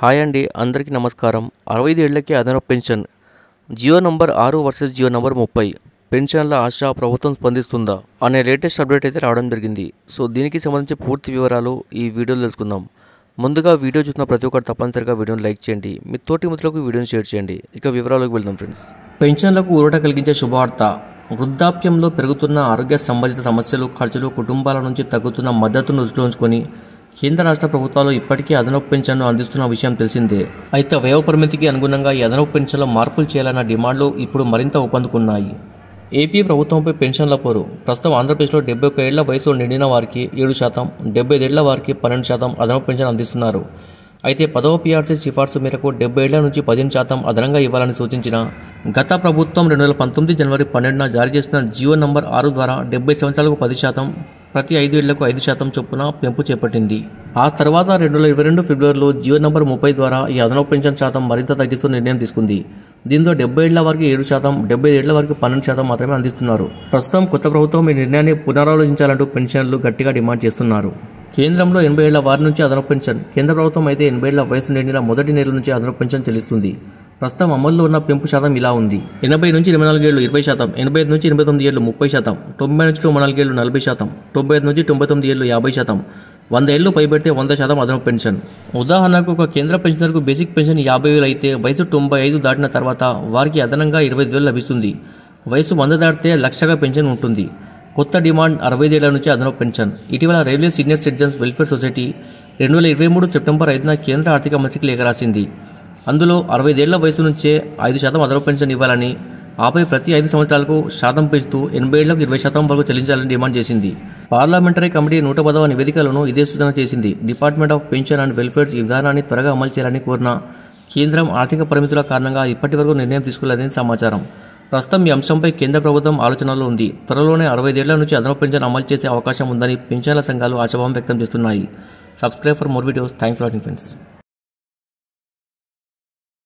Hi అండి, అందరికీ నమస్కారం. 65 ఏళ్లకే అదనపు pension. Jio number 6 versus Jio number 30. పెన్షన్ల ఆశ ప్రభుత్వం స్పందిస్తుందా అనే లేటెస్ట్ అప్డేట్ అయితే రావడం జరిగింది. సో దీనికి సంబంధించి పూర్తి వివరాలు ఈ వీడియోలో తెలుసుకుందాం. ముందుగా వీడియో చూసిన ప్రతి ఒక్కరు తప్పనిసరిగా వీడియోని లైక్ చేయండి, మీ తోటి మిత్రులకు వీడియోని షేర్ చేయండి. ఇక వివరాలకు వెళ్దాం ఫ్రెండ్స్. పెన్షన్లకు ఊరట కలిగించే శుభవార్త. వృద్ధాప్యంలో పెరుగుతున్న ఆరోగ్య సంబంధిత సమస్యలు, ఖర్చులు, కుటుంబాల నుంచి తగ్గుతున్న మద్దతును దృష్టిలో ఉంచుకొని కేంద్ర రాష్ట్ర ప్రభుత్వాలు ఇప్పటికే అదనపు పెన్షన్ను అందిస్తున్న విషయం తెలిసిందే. అయితే వయోపరిమితికి అనుగుణంగా ఈ అదనపు పెన్షన్లో మార్పులు చేయాలన్న డిమాండ్లు ఇప్పుడు మరింత ఊపందుకున్నాయి. ఏపీ ప్రభుత్వంపై పెన్షన్ల పోరు. ప్రస్తుతం ఆంధ్రప్రదేశ్లో 71 ఏళ్ల వయసు నిండిన వారికి 7%, 75 ఏళ్ల వారికి 12% అదనపు పెన్షన్ అందిస్తున్నారు. అయితే 10వ పీఆర్సీ సిఫార్సు మేరకు 70 ఏళ్ల నుంచి 15% అదనంగా ఇవ్వాలని సూచించిన గత ప్రభుత్వం 2019 జనవరి 12న జారీ చేసిన జియో నంబర్ 6 ద్వారా 70 సంవత్సరాలకు 10%, ప్రతి 5 ఏళ్లకు 5% చొప్పున పెంపు చేపట్టింది. ఆ తర్వాత 2022 ఫిబ్రవరిలో జియో నంబర్ 30 ద్వారా ఈ అదనపు పెన్షన్ శాతం మరింత తగ్గిస్తూ నిర్ణయం తీసుకుంది. దీంతో 70 ఏళ్ల వారికి 7%, 75 ఏళ్ల వారికి 12% మాత్రమే అందిస్తున్నారు. ప్రస్తుతం కొత్త ప్రభుత్వం ఈ నిర్ణయాన్ని పునరాలోచించాలంటూ పెన్షన్లు గట్టిగా డిమాండ్ చేస్తున్నారు. కేంద్రంలో 80 ఏళ్ల వారి నుంచి అదనపు పెన్షన్. కేంద్ర ప్రభుత్వం అయితే 80 ఏళ్ల వయసు నిండిన మొదటి నెల నుంచి అదనపు పెన్షన్ చెల్లిస్తుంది. ప్రస్తుతం అమల్లో ఉన్న పెంపు శాతం ఇలా ఉంది: 80 నుంచి 24 ఏళ్లు 20%, 85 నుంచి 89 ఏళ్లు 30%, 90 నుంచి 94 ఏళ్లు 40%, 95 నుంచి 99 ఏళ్లు 50%, 100 ఏళ్లు పైబడితే 100% అదనపు పెన్షన్. ఉదాహరణకు ఒక కేంద్ర పెన్షనర్కు బేసిక్ పెన్షన్ 50,000 అయితే వయసు 95 దాటిన తర్వాత వారికి అదనంగా 25,000 లభిస్తుంది. వయసు 100 దాటితే లక్షగా పెన్షన్ ఉంటుంది. కొత్త డిమాండ్ 65 ఏళ్ల నుంచి అదనపు పెన్షన్. ఇటీవల railway senior citizens welfare society 2023 September 5న కేంద్ర ఆర్థిక మంత్రికి లేఖ రాసింది. అందులో 65 ఏళ్ల వయసు నుంచే 5% అదనపు పెన్షన్ ఇవ్వాలని, ఆపై ప్రతి 5 సంవత్సరాలకు శాతం పెంచుతూ 80 ఏళ్లకు 20% వరకు చెల్లించాలని డిమాండ్ చేసింది. పార్లమెంటరీ కమిటీ 110వ నివేదికలను ఇదే సూచన చేసింది. Department of pension and welfares ఈ విధానాన్ని త్వరగా అమలు చేయాలని కోరిన కేంద్రం ఆర్థిక పరిమితుల కారణంగా ఇప్పటి వరకు నిర్ణయం తీసుకోలేదని సమాచారం. ప్రస్తుతం ఈ అంశంపై కేంద్ర ప్రభుత్వం ఆలోచనలో ఉంది. త్వరలోనే 65 ఏళ్ల నుంచి అదనపు పెన్షన్ అమలు చేసే అవకాశం ఉందని పెన్షన్ల సంఘాలు ఆశాభావం వ్యక్తం చేస్తున్నాయి. Subscribe for more videos. Thanks for watching friends.